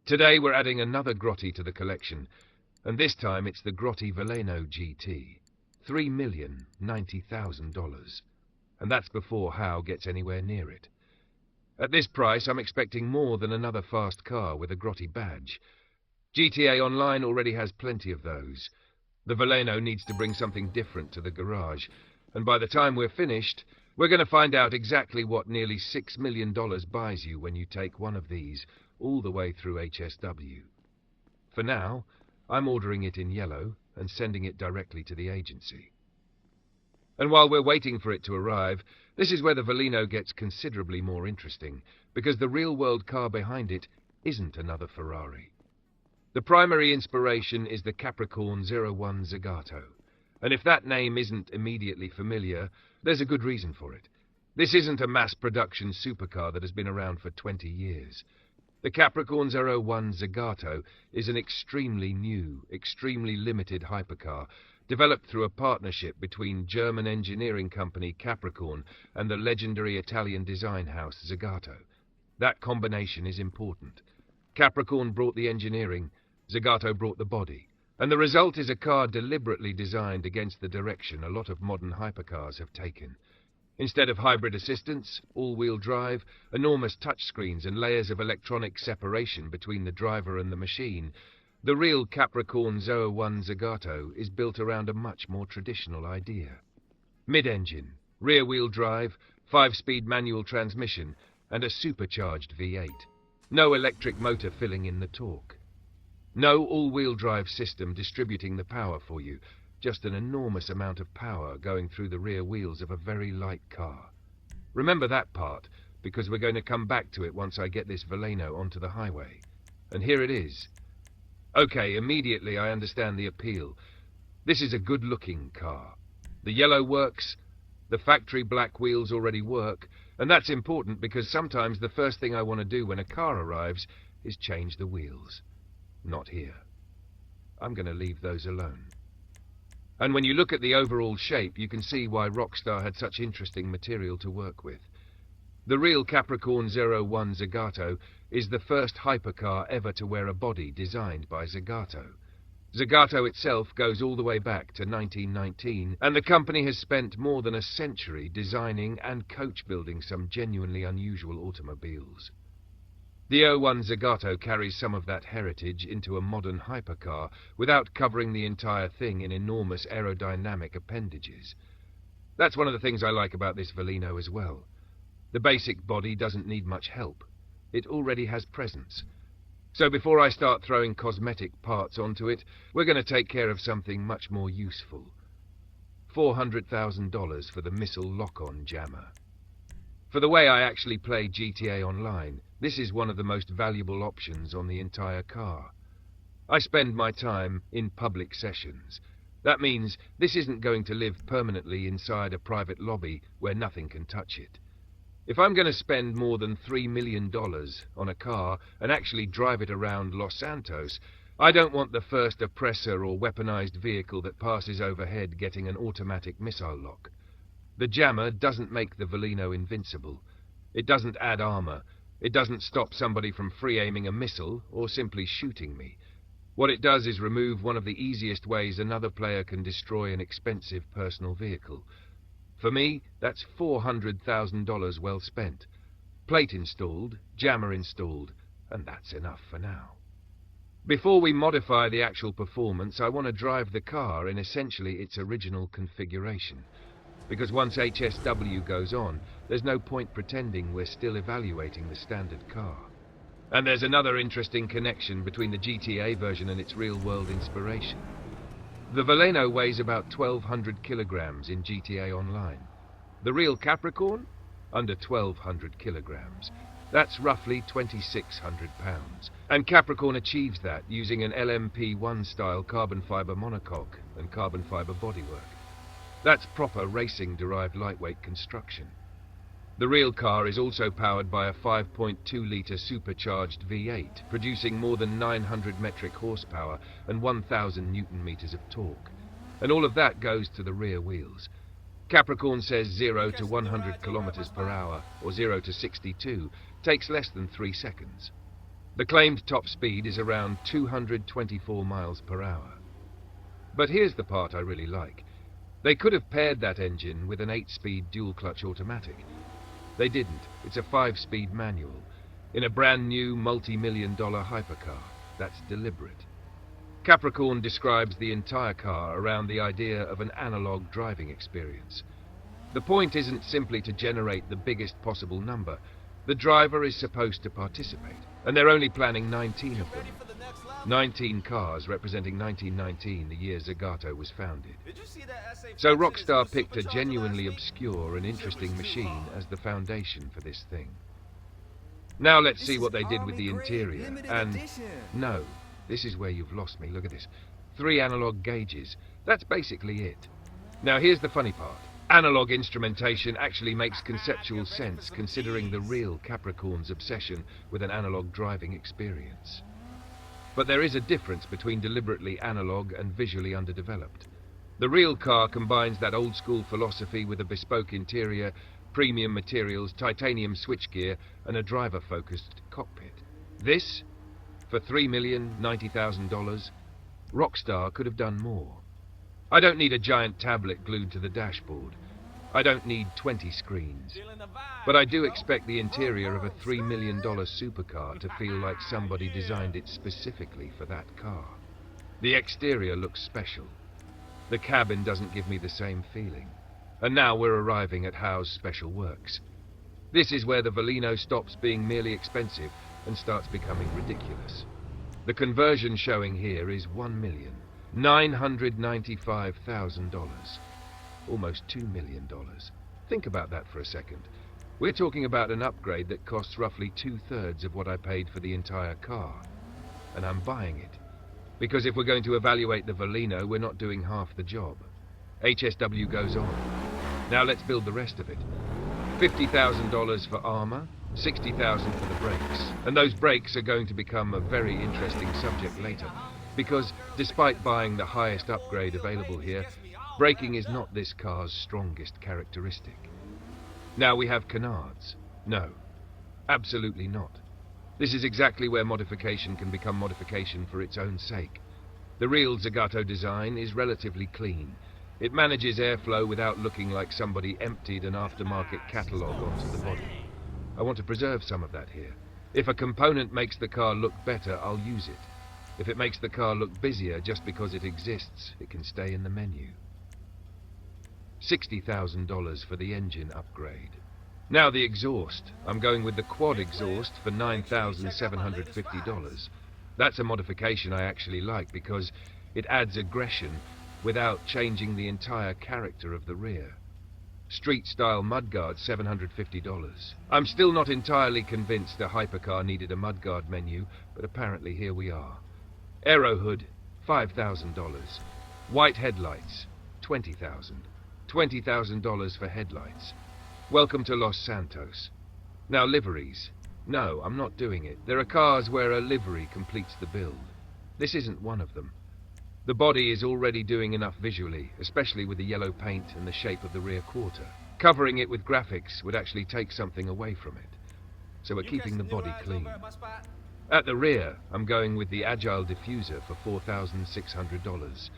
Today we're adding another Grotti to the collection, and this time it's the Grotti Veleno GT. $3,090,000. And that's before Howe gets anywhere near it. At this price, I'm expecting more than another fast car with a Grotti badge. GTA Online already has plenty of those. The Veleno needs to bring something different to the garage, and by the time we're finished, we're going to find out exactly what nearly $6 million buys you when you take one of these all the way through HSW. For now, I'm ordering it in yellow and sending it directly to the agency. And while we're waiting for it to arrive, this is where the Veleno gets considerably more interesting, because the real-world car behind it isn't another Ferrari. The primary inspiration is the Capricorn 01 Zagato, and if that name isn't immediately familiar, there's a good reason for it. This isn't a mass-production supercar that has been around for 20 years. The Capricorn 01 Zagato is an extremely new, extremely limited hypercar developed through a partnership between German engineering company Capricorn and the legendary Italian design house Zagato. That combination is important. Capricorn brought the engineering, Zagato brought the body, and the result is a car deliberately designed against the direction a lot of modern hypercars have taken. Instead of hybrid assistance, all-wheel drive, enormous touchscreens and layers of electronic separation between the driver and the machine, the real Capricorn 01 Zagato is built around a much more traditional idea. Mid-engine, rear-wheel drive, 5-speed manual transmission, and a supercharged V8. No electric motor filling in the torque. No all-wheel drive system distributing the power for you. Just an enormous amount of power going through the rear wheels of a very light car. Remember that part, because we're going to come back to it once I get this Veleno onto the highway. And here it is. Okay, immediately I understand the appeal. This is a good-looking car. The yellow works, the factory black wheels already work, and that's important because sometimes the first thing I want to do when a car arrives is change the wheels. Not here. I'm going to leave those alone. And when you look at the overall shape, you can see why Rockstar had such interesting material to work with. The real Capricorn 01 Zagato is the first hypercar ever to wear a body designed by Zagato. Zagato itself goes all the way back to 1919, and the company has spent more than a century designing and coach-building some genuinely unusual automobiles. The 01 Zagato carries some of that heritage into a modern hypercar without covering the entire thing in enormous aerodynamic appendages. That's one of the things I like about this Veleno as well. The basic body doesn't need much help. It already has presence. So before I start throwing cosmetic parts onto it, we're going to take care of something much more useful. $400,000 for the missile lock-on jammer. For the way I actually play GTA Online, this is one of the most valuable options on the entire car. I spend my time in public sessions. That means this isn't going to live permanently inside a private lobby where nothing can touch it. If I'm going to spend more than $3 million on a car and actually drive it around Los Santos, I don't want the first oppressor or weaponized vehicle that passes overhead getting an automatic missile lock. The jammer doesn't make the Veleno invincible. It doesn't add armor. It doesn't stop somebody from free-aiming a missile or simply shooting me. What it does is remove one of the easiest ways another player can destroy an expensive personal vehicle. For me, that's $400,000 well spent. Plate installed, jammer installed, and that's enough for now. Before we modify the actual performance, I want to drive the car in essentially its original configuration. Because once HSW goes on, there's no point pretending we're still evaluating the standard car. And there's another interesting connection between the GTA version and its real-world inspiration. The Veleno weighs about 1,200 kilograms in GTA Online. The real Capricorn? Under 1,200 kilograms. That's roughly 2,600 pounds. And Capricorn achieves that using an LMP1-style carbon fiber monocoque and carbon fiber bodywork. That's proper racing-derived lightweight construction. The real car is also powered by a 5.2-litre supercharged V8, producing more than 900 metric horsepower and 1,000 newton-meters of torque. And all of that goes to the rear wheels. Capricorn says 0 to 100 kilometers per hour, or 0 to 62, takes less than 3 seconds. The claimed top speed is around 224 miles per hour. But here's the part I really like. They could have paired that engine with an 8-speed dual-clutch automatic. They didn't. It's a 5-speed manual, in a brand new multi-million-dollar hypercar. That's deliberate. Capricorn describes the entire car around the idea of an analog driving experience. The point isn't simply to generate the biggest possible number. The driver is supposed to participate, and they're only planning 19 of them. 19 cars representing 1919, the year Zagato was founded. So Rockstar picked a genuinely obscure and interesting machine as the foundation for this thing. Now let's see what they did with the interior, and no, this is where you've lost me, look at this. 3 analog gauges, that's basically it. Now here's the funny part. Analog instrumentation actually makes conceptual sense considering the real Capricorn's obsession with an analog driving experience. But there is a difference between deliberately analog and visually underdeveloped. The real car combines that old-school philosophy with a bespoke interior, premium materials, titanium switchgear, and a driver-focused cockpit. This, for $3,090,000, Rockstar could have done more. I don't need a giant tablet glued to the dashboard. I don't need 20 screens. But I do expect the interior of a $3 million supercar to feel like somebody designed it specifically for that car. The exterior looks special. The cabin doesn't give me the same feeling. And now we're arriving at Howe's special works. This is where the Veleno stops being merely expensive and starts becoming ridiculous. The conversion showing here is $1,995,000. Almost $2 million. Think about that for a second. We're talking about an upgrade that costs roughly 2/3 of what I paid for the entire car. And I'm buying it. Because if we're going to evaluate the Veleno, we're not doing half the job. HSW goes on. Now let's build the rest of it. $50,000 for armor, $60,000 for the brakes. And those brakes are going to become a very interesting subject later. Because despite buying the highest upgrade available here, braking is not this car's strongest characteristic. Now we have canards. No, absolutely not. This is exactly where modification can become modification for its own sake. The real Zagato design is relatively clean. It manages airflow without looking like somebody emptied an aftermarket catalogue onto the body. I want to preserve some of that here. If a component makes the car look better, I'll use it. If it makes the car look busier just because it exists, it can stay in the menu. $60,000 for the engine upgrade. Now the exhaust. I'm going with the quad exhaust for $9,750. That's a modification I actually like because it adds aggression without changing the entire character of the rear. Street-style mudguard, $750. I'm still not entirely convinced a hypercar needed a mudguard menu, but apparently here we are. Aero hood, $5,000. White headlights, $20,000. $20,000 for headlights. Welcome to Los Santos. Now liveries. No, I'm not doing it. There are cars where a livery completes the build. This isn't one of them. The body is already doing enough visually, especially with the yellow paint and the shape of the rear quarter. Covering it with graphics would actually take something away from it. So we're keeping the body clean. At the rear, I'm going with the Agile diffuser for $4,600.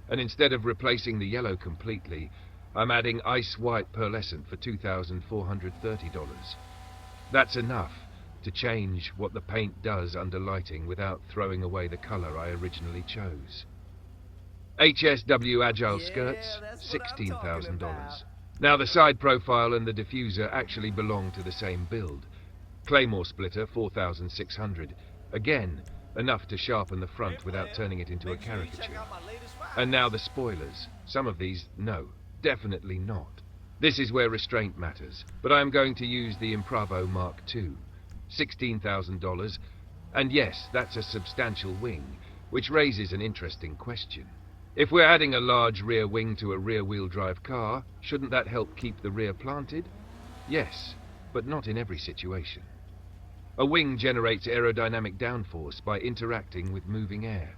And instead of replacing the yellow completely, I'm adding ice white pearlescent for $2,430. That's enough to change what the paint does under lighting without throwing away the color I originally chose. HSW Agile skirts, $16,000. Now the side profile and the diffuser actually belong to the same build. Claymore splitter, $4,600. Again, enough to sharpen the front without turning it into a caricature. And now the spoilers. Some of these, no, definitely not. This is where restraint matters, but I am going to use the Impravo Mark II. $16,000. And yes, that's a substantial wing, which raises an interesting question. If we're adding a large rear wing to a rear-wheel drive car, shouldn't that help keep the rear planted? Yes, but not in every situation. A wing generates aerodynamic downforce by interacting with moving air.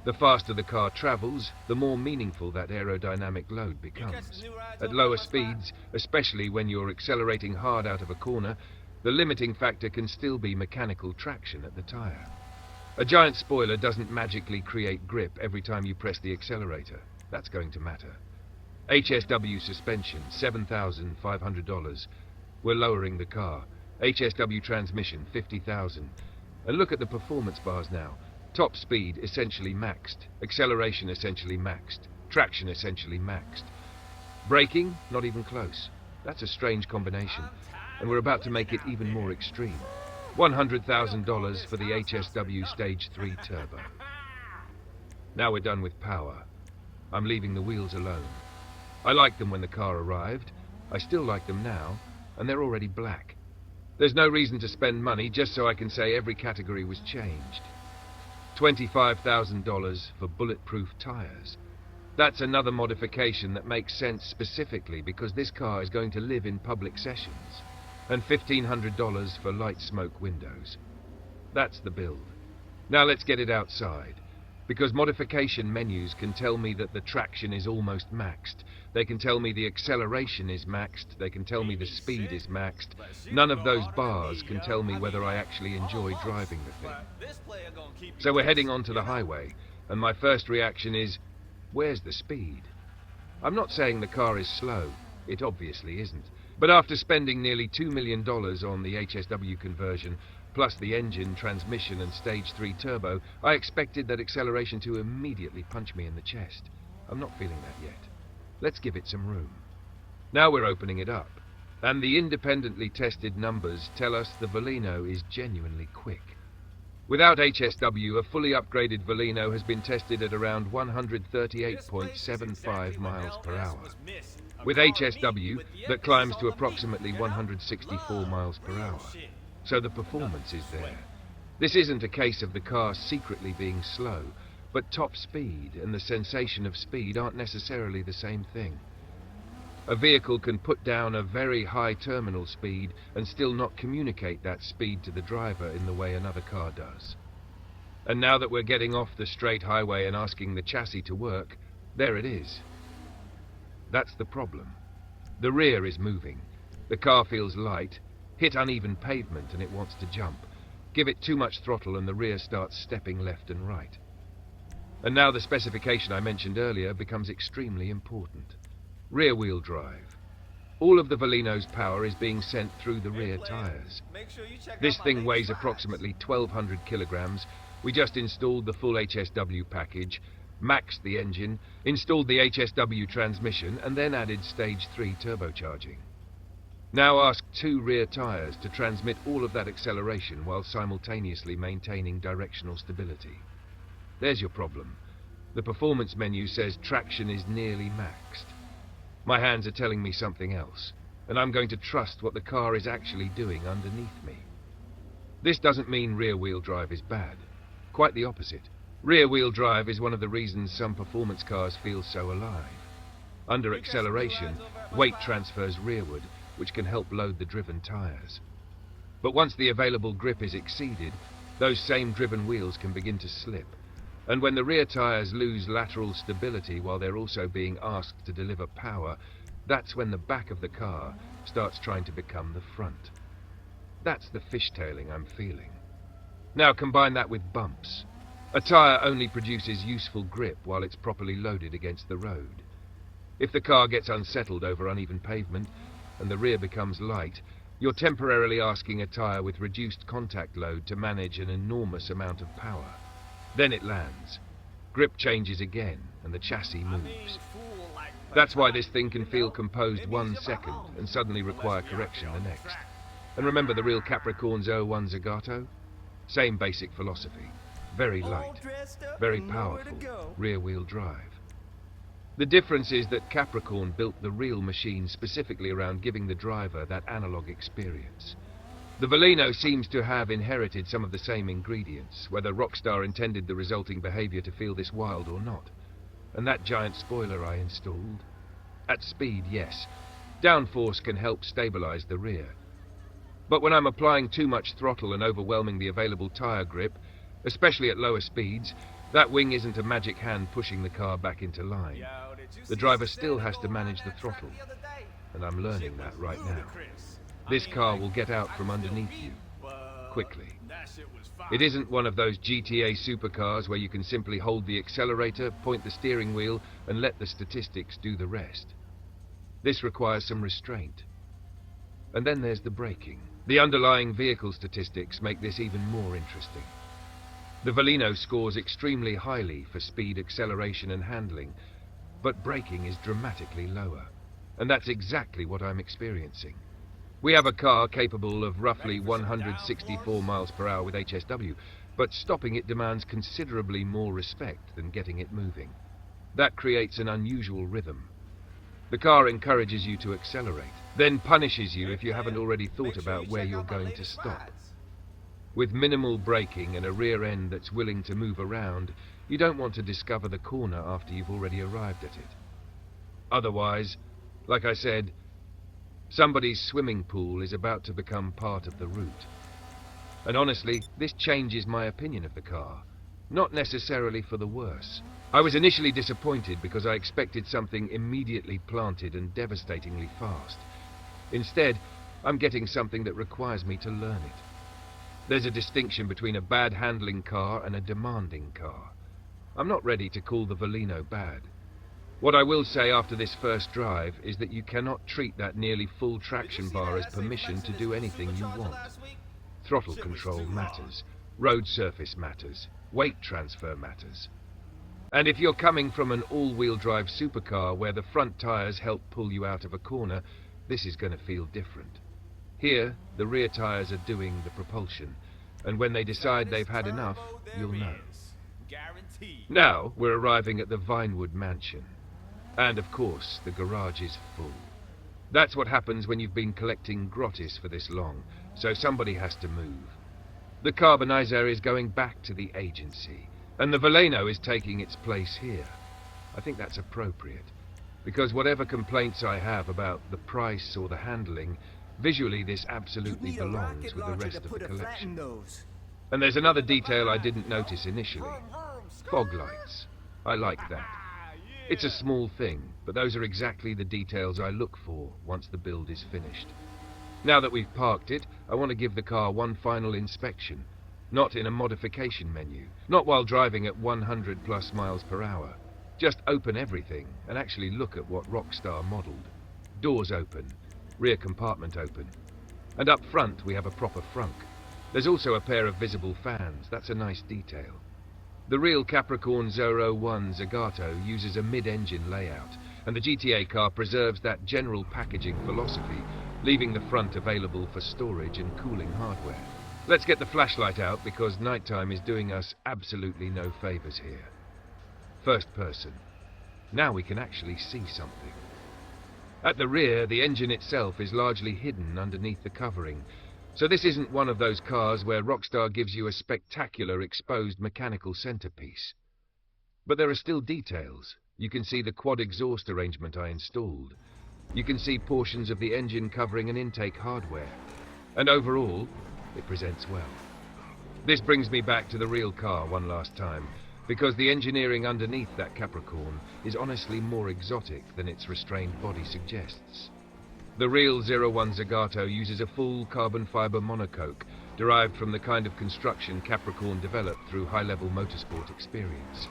The faster the car travels, the more meaningful that aerodynamic load becomes. At lower speeds, especially when you're accelerating hard out of a corner, The limiting factor can still be mechanical traction at the tire. A giant spoiler doesn't magically create grip every time you press the accelerator. That's going to matter. HSW suspension, $7,500. We're lowering the car. HSW transmission, $50,000. And look at the performance bars now. Top speed essentially maxed. Acceleration essentially maxed. Traction essentially maxed. Braking, not even close. That's a strange combination. And we're about to make it even more extreme. $100,000 for the HSW Stage 3 Turbo. Now we're done with power. I'm leaving the wheels alone. I liked them when the car arrived. I still like them now, and they're already black. There's no reason to spend money just so I can say every category was changed. $25,000 for bulletproof tires. That's another modification that makes sense specifically because this car is going to live in public sessions. And $1,500 for light smoke windows. That's the build. Now let's get it outside. Because modification menus can tell me that the traction is almost maxed. They can tell me the acceleration is maxed. They can tell me the speed is maxed. None of those bars can tell me whether I actually enjoy driving the thing. So we're heading onto the highway, and my first reaction is, where's the speed? I'm not saying the car is slow. It obviously isn't. But after spending nearly $2 million on the HSW conversion, plus the engine, transmission and Stage 3 Turbo, I expected that acceleration to immediately punch me in the chest. I'm not feeling that yet. Let's give it some room. Now we're opening it up, and the independently tested numbers tell us the Veleno is genuinely quick. Without HSW, a fully upgraded Veleno has been tested at around 138.75 miles per hour. With HSW, that climbs to approximately 164 miles per hour. So the performance is there. This isn't a case of the car secretly being slow, but top speed and the sensation of speed aren't necessarily the same thing. A vehicle can put down a very high terminal speed and still not communicate that speed to the driver in the way another car does. And now that we're getting off the straight highway and asking the chassis to work, there it is. That's the problem. The rear is moving. The car feels light, hit uneven pavement and it wants to jump. Give it too much throttle and the rear starts stepping left and right. And now the specification I mentioned earlier becomes extremely important. Rear-wheel drive. All of the Veleno's power is being sent through the rear tires. This thing weighs approximately 1,200 kilograms. We just installed the full HSW package, maxed the engine, installed the HSW transmission, and then added Stage 3 turbocharging. Now ask 2 rear tires to transmit all of that acceleration while simultaneously maintaining directional stability. There's your problem. The performance menu says traction is nearly maxed. My hands are telling me something else, and I'm going to trust what the car is actually doing underneath me. This doesn't mean rear-wheel drive is bad. Quite the opposite. Rear-wheel drive is one of the reasons some performance cars feel so alive. Under acceleration, weight transfers rearward, which can help load the driven tires. But once the available grip is exceeded, those same driven wheels can begin to slip. And when the rear tires lose lateral stability while they're also being asked to deliver power, that's when the back of the car starts trying to become the front. That's the fishtailing I'm feeling. Now combine that with bumps. A tire only produces useful grip while it's properly loaded against the road. If the car gets unsettled over uneven pavement and the rear becomes light, you're temporarily asking a tire with reduced contact load to manage an enormous amount of power. Then it lands. Grip changes again, and the chassis moves. That's why this thing can feel composed 1 second and suddenly require correction the next. And remember the real Capricorn's 01 Zagato? Same basic philosophy. Very light, very powerful, rear-wheel drive. The difference is that Capricorn built the real machine specifically around giving the driver that analog experience. The Veleno seems to have inherited some of the same ingredients, whether Rockstar intended the resulting behavior to feel this wild or not. And that giant spoiler I installed? At speed, yes. Downforce can help stabilize the rear. But when I'm applying too much throttle and overwhelming the available tire grip, especially at lower speeds, that wing isn't a magic hand pushing the car back into line. The driver still has to manage the throttle, and I'm learning that right now. This car will get out from underneath you quickly. It isn't one of those GTA supercars where you can simply hold the accelerator, point the steering wheel, and let the statistics do the rest. This requires some restraint. And then there's the braking. The underlying vehicle statistics make this even more interesting. The Veleno scores extremely highly for speed, acceleration, and handling, but braking is dramatically lower. And that's exactly what I'm experiencing. We have a car capable of roughly 164 miles per hour with HSW, but stopping it demands considerably more respect than getting it moving. That creates an unusual rhythm. The car encourages you to accelerate, then punishes you if you haven't already thought about where you're going to stop. With minimal braking and a rear end that's willing to move around, you don't want to discover the corner after you've already arrived at it. Otherwise, like I said, somebody's swimming pool is about to become part of the route. And honestly, this changes my opinion of the car. Not necessarily for the worse. I was initially disappointed because I expected something immediately planted and devastatingly fast. Instead, I'm getting something that requires me to learn it. There's a distinction between a bad handling car and a demanding car. I'm not ready to call the Veleno bad. What I will say after this first drive is that you cannot treat that nearly full traction bar as permission to do anything you want. Throttle control matters, road surface matters, weight transfer matters. And if you're coming from an all-wheel drive supercar where the front tires help pull you out of a corner, this is going to feel different. Here, the rear tires are doing the propulsion, and when they decide they've had enough, you'll know. Now, we're arriving at the Vinewood mansion. And of course, the garage is full. That's what happens when you've been collecting grottis for this long, so somebody has to move. The carbonizer is going back to the agency, and the Veleno is taking its place here. I think that's appropriate, because whatever complaints I have about the price or the handling, visually this absolutely belongs with the rest of the collection. And there's another detail I didn't notice initially. Fog lights. I like that. It's a small thing, but those are exactly the details I look for once the build is finished. Now that we've parked it, I want to give the car one final inspection. Not in a modification menu, not while driving at 100 plus miles per hour. Just open everything and actually look at what Rockstar modeled. Doors open, rear compartment open. And up front we have a proper frunk. There's also a pair of visible fans, that's a nice detail. The real Capricorn 01 Zagato uses a mid-engine layout, and the GTA car preserves that general packaging philosophy, leaving the front available for storage and cooling hardware. Let's get the flashlight out because nighttime is doing us absolutely no favors here. First person. Now we can actually see something. At the rear, the engine itself is largely hidden underneath the covering, so this isn't one of those cars where Rockstar gives you a spectacular exposed mechanical centerpiece. But there are still details. You can see the quad exhaust arrangement I installed. You can see portions of the engine covering and intake hardware. And overall, it presents well. This brings me back to the real car one last time, because the engineering underneath that Capricorn is honestly more exotic than its restrained body suggests. The real 01 Zagato uses a full carbon fiber monocoque derived from the kind of construction Capricorn developed through high-level motorsport experience.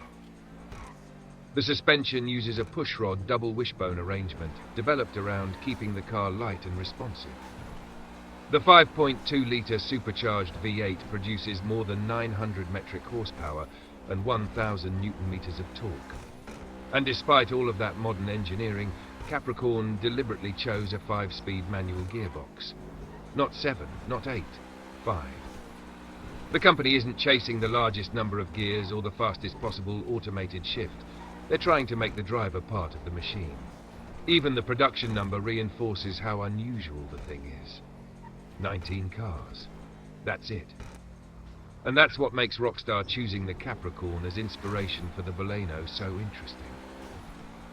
The suspension uses a pushrod double wishbone arrangement developed around keeping the car light and responsive. The 5.2-litre supercharged V8 produces more than 900 metric horsepower and 1,000 newton-meters of torque. And despite all of that modern engineering, Capricorn deliberately chose a 5-speed manual gearbox. Not 7, not 8, 5. The company isn't chasing the largest number of gears or the fastest possible automated shift. They're trying to make the driver part of the machine. Even the production number reinforces how unusual the thing is. 19 cars. That's it. And that's what makes Rockstar choosing the Capricorn as inspiration for the Veleno so interesting.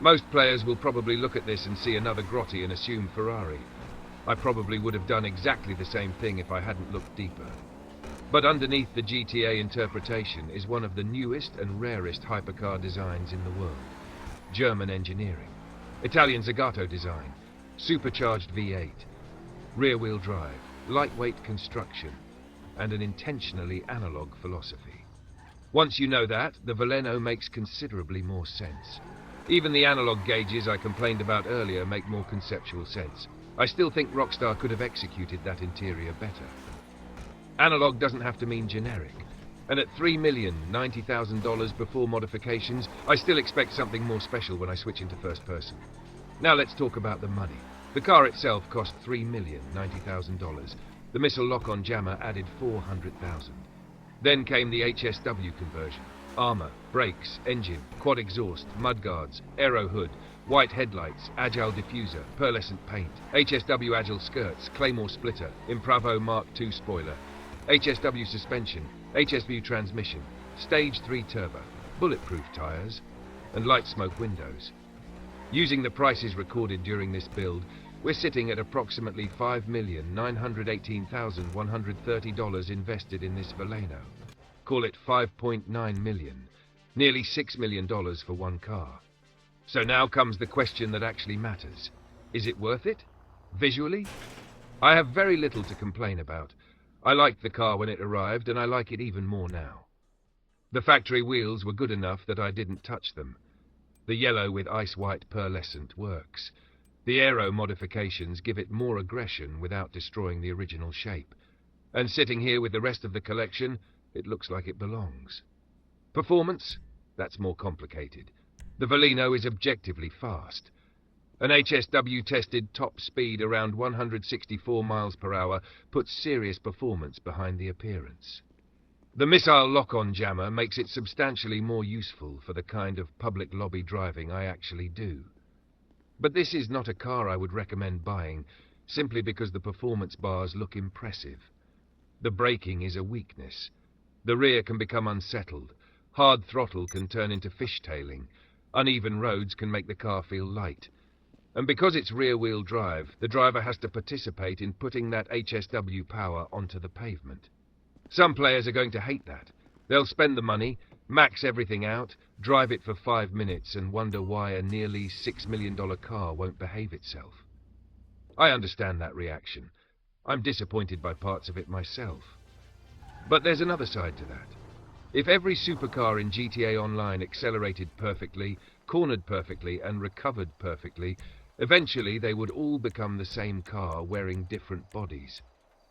Most players will probably look at this and see another Grotti and assume Ferrari. I probably would have done exactly the same thing if I hadn't looked deeper. But underneath the GTA interpretation is one of the newest and rarest hypercar designs in the world. German engineering. Italian Zagato design. Supercharged V8. rear-wheel drive, lightweight construction, and an intentionally analog philosophy. Once you know that, the Veleno makes considerably more sense. Even the analog gauges I complained about earlier make more conceptual sense. I still think Rockstar could have executed that interior better. Analog doesn't have to mean generic. And at $3,090,000 before modifications, I still expect something more special when I switch into first person. Now let's talk about the money. The car itself cost $3,090,000. The missile lock-on jammer added $400,000. Then came the HSW conversion. Armor, brakes, engine, quad exhaust, mudguards, aero hood, white headlights, agile diffuser, pearlescent paint, HSW agile skirts, Claymore splitter, Impravo Mark II spoiler, HSW suspension, HSW transmission, stage 3 turbo, bulletproof tyres, and light smoke windows. Using the prices recorded during this build, we're sitting at approximately $5,918,130 invested in this Veleno. Call it $5.9 million, nearly $6 million for one car. So now comes the question that actually matters. Is it worth it? Visually? I have very little to complain about. I liked the car when it arrived, and I like it even more now. The factory wheels were good enough that I didn't touch them. The yellow with ice-white pearlescent works. The aero modifications give it more aggression without destroying the original shape. And sitting here with the rest of the collection, it looks like it belongs. Performance? That's more complicated. The Veleno is objectively fast. An HSW tested top speed around 164 miles per hour puts serious performance behind the appearance. The missile lock-on jammer makes it substantially more useful for the kind of public lobby driving I actually do. But this is not a car I would recommend buying, simply because the performance bars look impressive. The braking is a weakness. The rear can become unsettled. Hard throttle can turn into fishtailing. Uneven roads can make the car feel light. And because it's rear-wheel drive, the driver has to participate in putting that HSW power onto the pavement. Some players are going to hate that. They'll spend the money, max everything out, drive it for 5 minutes and wonder why a nearly $6 million car won't behave itself. I understand that reaction. I'm disappointed by parts of it myself. But there's another side to that. If every supercar in GTA Online accelerated perfectly, cornered perfectly, and recovered perfectly, eventually they would all become the same car wearing different bodies.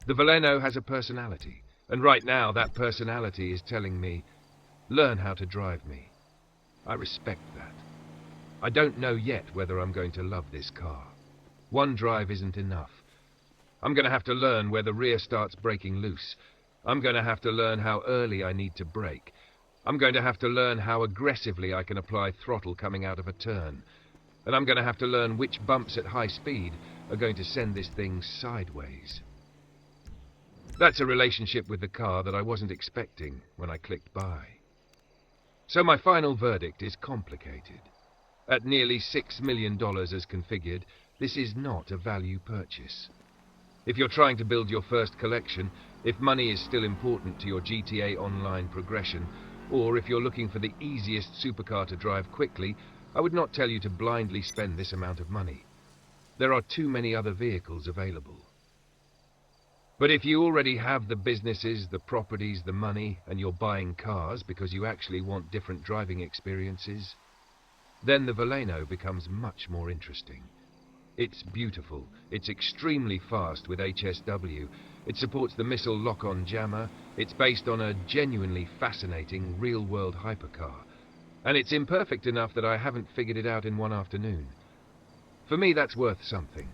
The Veleno has a personality, and right now that personality is telling me, learn how to drive me. I respect that. I don't know yet whether I'm going to love this car. One drive isn't enough. I'm going to have to learn where the rear starts breaking loose. I'm going to have to learn how early I need to brake. I'm going to have to learn how aggressively I can apply throttle coming out of a turn. And I'm going to have to learn which bumps at high speed are going to send this thing sideways. That's a relationship with the car that I wasn't expecting when I clicked buy. So my final verdict is complicated. At nearly $6 million as configured, this is not a value purchase. If you're trying to build your first collection, if money is still important to your GTA Online progression, or if you're looking for the easiest supercar to drive quickly, I would not tell you to blindly spend this amount of money. There are too many other vehicles available. But if you already have the businesses, the properties, the money, and you're buying cars because you actually want different driving experiences, then the Veleno becomes much more interesting. It's beautiful, it's extremely fast with HSW, it supports the missile lock-on jammer, it's based on a genuinely fascinating real-world hypercar, and it's imperfect enough that I haven't figured it out in one afternoon. For me, that's worth something.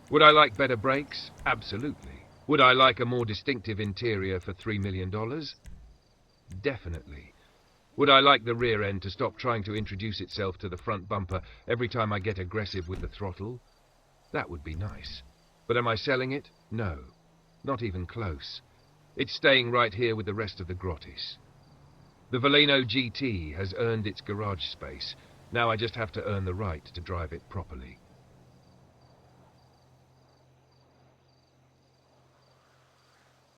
Would I like better brakes? Absolutely. Would I like a more distinctive interior for $3 million? Definitely. Would I like the rear end to stop trying to introduce itself to the front bumper every time I get aggressive with the throttle? That would be nice. But am I selling it? No. Not even close. It's staying right here with the rest of the Grottis. The Veleno GT has earned its garage space. Now I just have to earn the right to drive it properly.